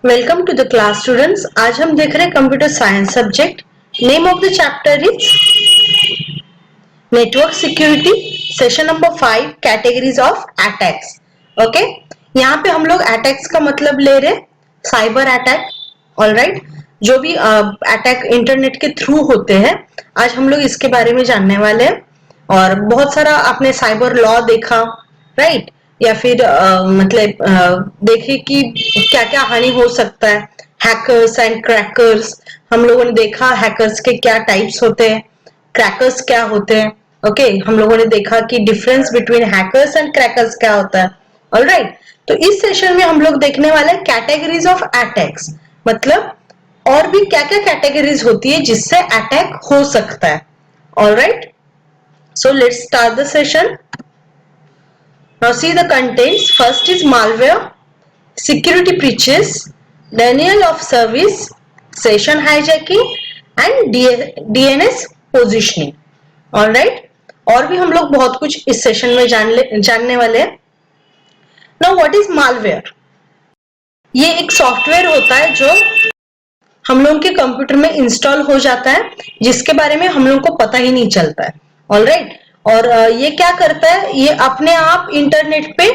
Welcome to the class students. आज हम देख रहे हैं computer science subject. Name of the chapter is network security, session number 5, categories of attacks. Okay, यहाँ पे हम लोग अटैक्स का मतलब ले रहे साइबर अटैक। ऑलराइट, जो भी अटैक इंटरनेट के थ्रू होते हैं, आज हम लोग इसके बारे में जानने वाले हैं। और बहुत सारा आपने साइबर लॉ देखा, राइट? या फिर देखे कि क्या क्या हानि हो सकता है। हैकर्स एंड क्रैकर्स, हम लोगों ने देखा हैकर्स के क्या टाइप्स होते हैं, क्रैकर्स क्या होते हैं। ओके, हम लोगों ने देखा कि difference between hackers and crackers क्या होता है। ऑलराइट, तो इस सेशन में हम लोग देखने वाले हैं कैटेगरीज ऑफ अटैक्स, मतलब और भी क्या क्या कैटेगरीज होती है जिससे अटैक हो सकता है। Alright, so let's start the session. Now see the contents. First is malware, security breaches, denial of service, session hijacking and DNS positioning. Alright, और भी हम लोग बहुत कुछ इस सेशन में जानने वाले हैं। Now what is malware? ये एक सॉफ्टवेयर होता है जो हम लोगों के कंप्यूटर में इंस्टॉल हो जाता है, जिसके बारे में हम लोगों को पता ही नहीं चलता है। ऑलराइट, और ये क्या करता है, ये अपने आप इंटरनेट पे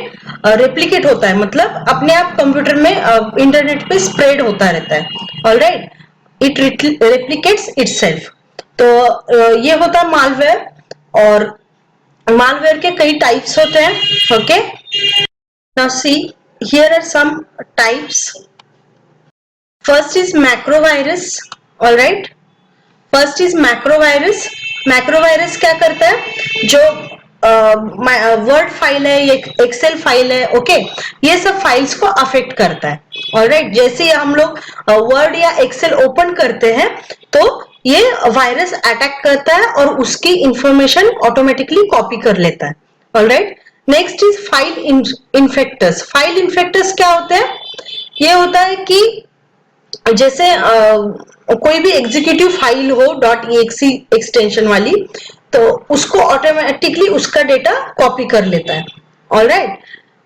रेप्लिकेट होता है, मतलब अपने आप कंप्यूटर में इंटरनेट पे स्प्रेड होता रहता है। Alright, it replicates itself. तो ये होता है मालवेयर, और मालवेयर के कई टाइप्स होते हैं। Okay, now see here are some types. First is macrovirus. All right. First is macrovirus. Macrovirus क्या करता है, जो वर्ड फाइल है, ये एक्सेल फाइल है, ओके, ये सब फाइल्स को अफेक्ट करता है। ऑलराइट, जैसे ही हम लोग वर्ड या एक्सेल ओपन करते हैं तो ये वायरस अटैक करता है और उसकी इंफॉर्मेशन ऑटोमेटिकली कॉपी कर लेता है। Alright, next is file infectors. File infectors क्या होते हैं, ये होता है कि जैसे कोई भी एग्जीक्यूटिव फाइल हो .exe एक्सटेंशन वाली, तो उसको ऑटोमेटिकली उसका डेटा कॉपी कर लेता है। ऑलराइट,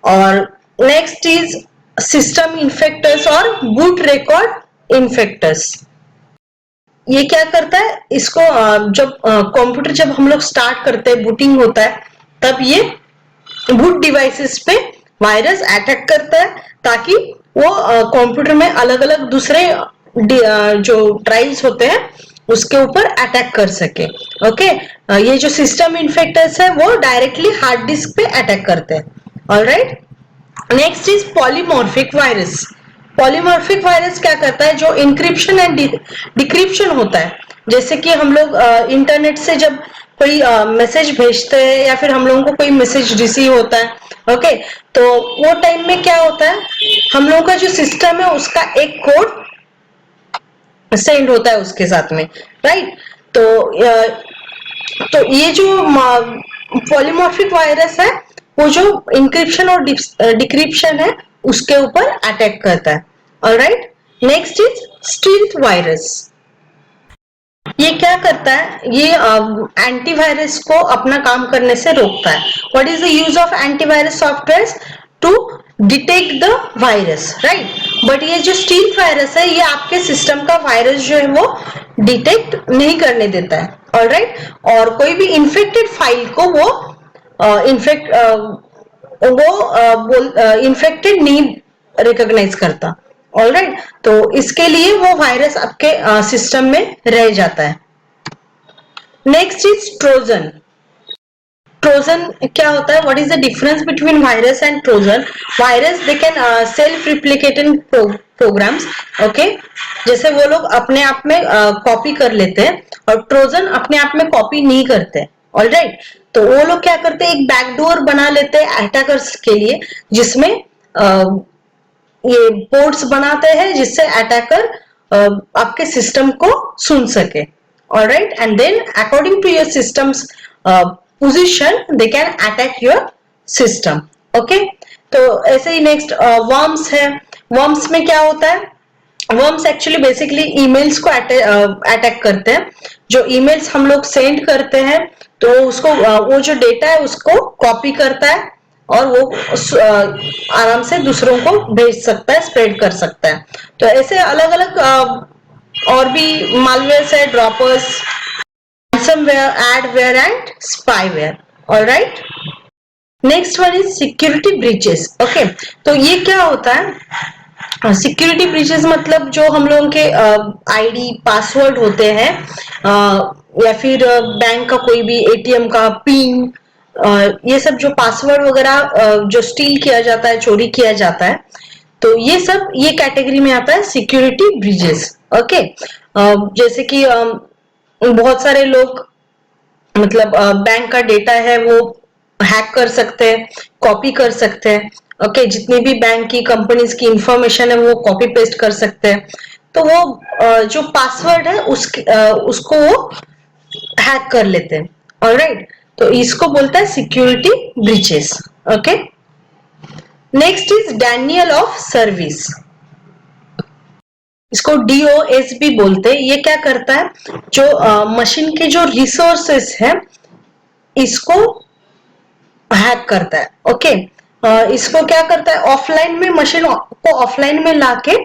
और नेक्स्ट इज सिस्टम इन्फेक्टर्स और बूट रिकॉर्ड इन्फेक्टर्स। ये क्या करता है, इसको जब कंप्यूटर जब हम लोग स्टार्ट करते हैं, बूटिंग होता है, तब ये बूट डिवाइसेस पे वायरस अटैक करता है, ताकि वो कंप्यूटर में अलग अलग दूसरे जो ड्राइव्स होते हैं उसके ऊपर अटैक कर सके। ओके, ये जो सिस्टम इन्फेक्टर्स है वो डायरेक्टली हार्ड डिस्क पे अटैक करते हैं। Alright, next is polymorphic virus. Polymorphic virus क्या करता है, जो इंक्रिप्शन एंड डिक्रिप्शन होता है, जैसे कि हम लोग इंटरनेट से जब कोई मैसेज भेजते हैं या फिर हम लोगों को कोई मैसेज रिसीव होता है, ओके, तो वो टाइम में क्या होता है, हम लोगों का जो सिस्टम है उसका एक कोड सेंड होता है उसके साथ में, राइट? तो ये जो पॉलीमॉर्फिक वायरस है, वो जो इंक्रिप्शन और डिक्रिप्शन है उसके ऊपर अटैक करता है। Alright, next is stealth virus. ये क्या करता है, ये एंटीवायरस को अपना काम करने से रोकता है। What is the use of antivirus software? To detect the virus, right? But ये जो स्टील्थ वायरस है, ये आपके सिस्टम का वायरस जो है वो डिटेक्ट नहीं करने देता है। ऑलराइट, और कोई भी इन्फेक्टेड फाइल को वो इन्फेक्टेड नहीं रिकॉग्नाइज करता। ऑलराइट, तो इसके लिए वो वायरस आपके सिस्टम में रह जाता है। Next is Trojan. ट्रोजन क्या होता है, what is the difference between virus and Trojan? Virus they can self replicating programs, okay, जैसे वो लोग अपने आप में कॉपी कर लेते हैं, और ट्रोजन अपने आप में कॉपी नहीं करते। ऑलराइट, तो वो लोग क्या करते हैं, एक बैकडोर बना लेते हैं अटैकर्स के लिए, जिसमें ये पोर्ट्स बनाते हैं जिससे अटैकर आपके सिस्टम को सुन सके। Alright, and then according to your systems position they can attack your system. Okay, तो ऐसे ही नेक्स्ट वर्म्स है। वर्म्स में क्या होता है, वर्म्स एक्चुअली बेसिकली ईमेल्स को अटैक करते हैं। जो ईमेल्स हम लोग सेंड करते हैं, तो उसको वो जो डेटा है उसको कॉपी करता है, और वो आराम से दूसरों को भेज सकता है, स्प्रेड कर सकता है। तो ऐसे अलग अलग और भी मालवेयर है, droppers, ransomware, adware and spyware. All right. Next one is security breaches. Okay, तो ये क्या होता है? सिक्योरिटी ब्रीचेस मतलब जो हम लोगों के आईडी पासवर्ड होते हैं, या फिर बैंक का कोई भी एटीएम का पिन, ये सब जो पासवर्ड वगैरह जो स्टील किया जाता है, चोरी किया जाता है, तो ये सब ये कैटेगरी में आता है सिक्योरिटी ब्रीचेस। ओके, जैसे कि बहुत सारे लोग मतलब बैंक का डेटा है वो हैक कर सकते हैं, कॉपी कर सकते हैं। ओके, जितनी भी बैंक की कंपनीज की इंफॉर्मेशन है वो कॉपी पेस्ट कर सकते हैं। तो वो जो पासवर्ड है उसको वो हैक कर लेते हैं। ऑलराइट, तो इसको बोलता है security breaches. Okay, next is Daniel of service. इसको DOS भी बोलते हैं। ये क्या करता है? जो मशीन के जो रिसोर्सेस है इसको हैक करता है। ओके, इसको क्या करता है? ऑफलाइन में मशीन को ऑफलाइन में लाके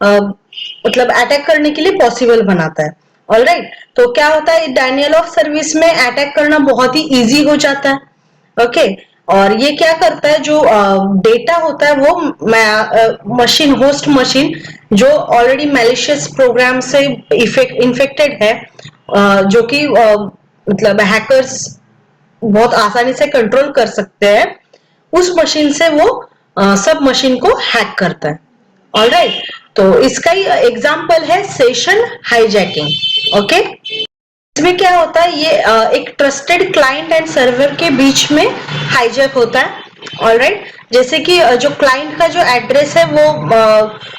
मतलब अटैक करने के लिए पॉसिबल बनाता है। ऑलराइट, तो क्या होता है, डैनियल ऑफ सर्विस में अटैक करना बहुत ही इजी हो जाता है। ओके, और ये क्या करता है, जो डेटा होता है वो मशीन, होस्ट मशीन जो ऑलरेडी मैलिशियस प्रोग्राम से इन्फेक्टेड है, जो कि मतलब हैकर्स बहुत आसानी से कंट्रोल कर सकते हैं, उस मशीन से वो सब मशीन को हैक करता है। ऑलराइट, तो इसका ही एग्जांपल है सेशन हाईजैकिंग। ओके, इसमें क्या होता है, ये एक ट्रस्टेड क्लाइंट एंड सर्वर के बीच में हाईजैक होता है। ऑलराइट, जैसे कि जो क्लाइंट का जो एड्रेस है वो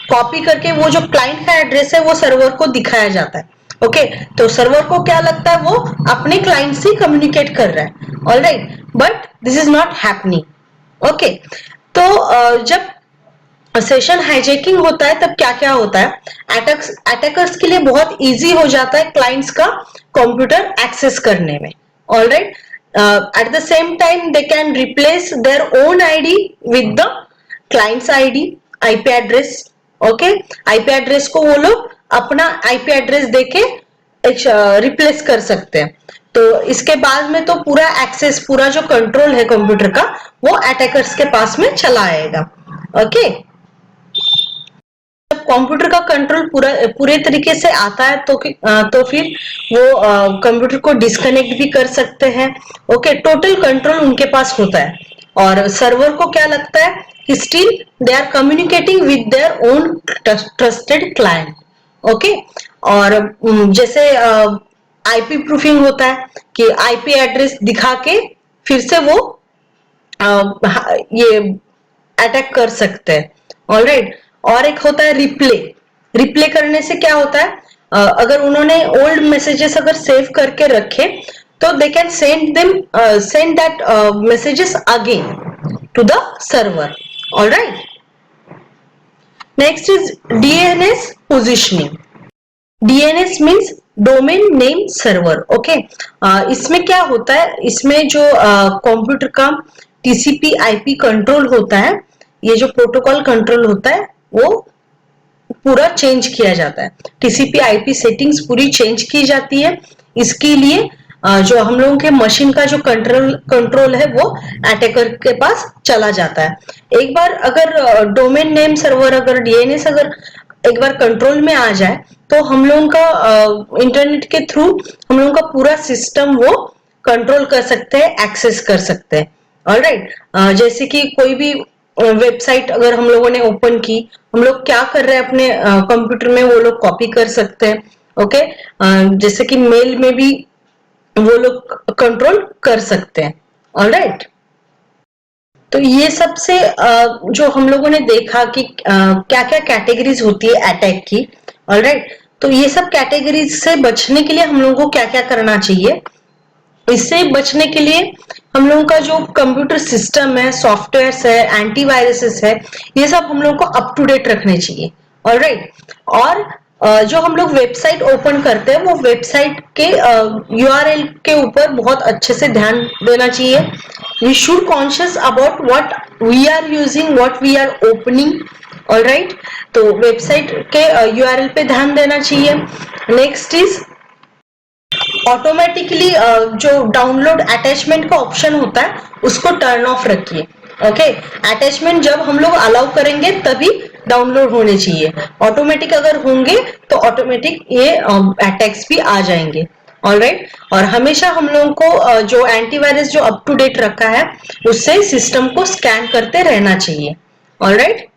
कॉपी करके वो जो क्लाइंट का एड्रेस है वो सर्वर को दिखाया जाता है। ओके, तो सर्वर को क्या लगता है, वो अपने क्लाइंट से कम्युनिकेट कर रहा है। Alright, but this is not happening. Okay, तो जब सेशन हाईजैकिंग होता है तब क्या क्या होता है, अटैकर्स के लिए बहुत इजी हो जाता है क्लाइंट्स का कंप्यूटर एक्सेस करने में। Alright, at the same time they can replace their own ID with the clients ID, IP address. Okay, IP address को वो लोग अपना आईपी एड्रेस देके रिप्लेस कर सकते हैं। तो इसके बाद में तो पूरा एक्सेस, पूरा जो कंट्रोल है कंप्यूटर का, वो अटैकर्स के पास में चला आएगा। ओके, जब कंप्यूटर का कंट्रोल पूरे तरीके से आता है तो फिर वो कंप्यूटर को डिस्कनेक्ट भी कर सकते हैं। ओके, टोटल कंट्रोल उनके पास होता है। और सर्वर को क्या लगता है कि still they are communicating with their own trusted client. Okay, और जैसे आईपी प्रूफिंग होता है कि आईपी एड्रेस दिखा के फिर से वो ये अटैक कर सकते हैं। ऑलराइट, और एक होता है रिप्ले। रिप्ले करने से क्या होता है, अगर उन्होंने ओल्ड मैसेजेस अगर सेव करके रखे तो they can send that messages again to the server. Alright, next is DNS positioning. DNS means domain name server. Okay, इसमें क्या होता है, इसमें जो कंप्यूटर का TCP IP कंट्रोल होता है, ये जो प्रोटोकॉल कंट्रोल होता है वो पूरा चेंज किया जाता है। TCP IP सेटिंग्स पूरी चेंज की जाती है। इसके लिए जो हम लोगों के मशीन का जो कंट्रोल है वो अटैकर के पास चला जाता है। एक बार अगर डोमेन नेम सर्वर, अगर DNS अगर एक बार कंट्रोल में आ जाए तो हम लोगों का इंटरनेट के थ्रू हम लोगों का पूरा सिस्टम वो कंट्रोल कर सकते हैं, एक्सेस कर सकते हैं। ऑलराइट, जैसे कि कोई भी वेबसाइट अगर हम लोगों ने ओपन की, हम लोग क्या कर रहे हैं अपने कंप्यूटर में वो लोग कॉपी कर सकते हैं। ओके, जैसे कि मेल में भी वो लोग कंट्रोल कर सकते हैं। ऑलराइट, तो ये सबसे जो हम लोगों ने देखा कि क्या क्या कैटेगरीज होती है अटैक की। ऑलराइट, तो ये सब कैटेगरीज से बचने के लिए हम लोगों को क्या क्या करना चाहिए, इससे बचने के लिए हम लोगों का जो कंप्यूटर सिस्टम है, सॉफ्टवेयर है, एंटीवायरसेस है, ये सब हम लोगों को अप टू डेट रखने चाहिए। ऑलराइट, और जो हम लोग वेबसाइट ओपन करते हैं वो वेबसाइट के URL के ऊपर बहुत अच्छे से ध्यान देना चाहिए. We should conscious about what we are using, what we are opening. Alright, तो वेबसाइट के URL पे ध्यान देना चाहिए. नेक्स्ट इज ऑटोमेटिकली जो डाउनलोड अटैचमेंट का ऑप्शन होता है उसको टर्न ऑफ रखिए. ओके, अटैचमेंट जब हम लोग अलाउ करेंगे तभी डाउनलोड होने चाहिए. ऑटोमेटिक अगर होंगे तो ऑटोमेटिक ये अटैक्स भी आ जाएंगे. ऑलराइट, और हमेशा हम लोगों को जो एंटीवायरस जो अप टू डेट रखा है उससे सिस्टम को स्कैन करते रहना चाहिए. Alright,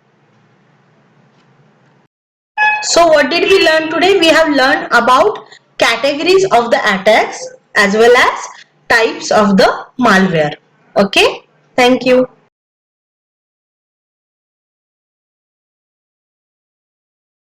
so what did we learn today? We have learned about categories of the attacks as well as types of the malware. Okay, thank you.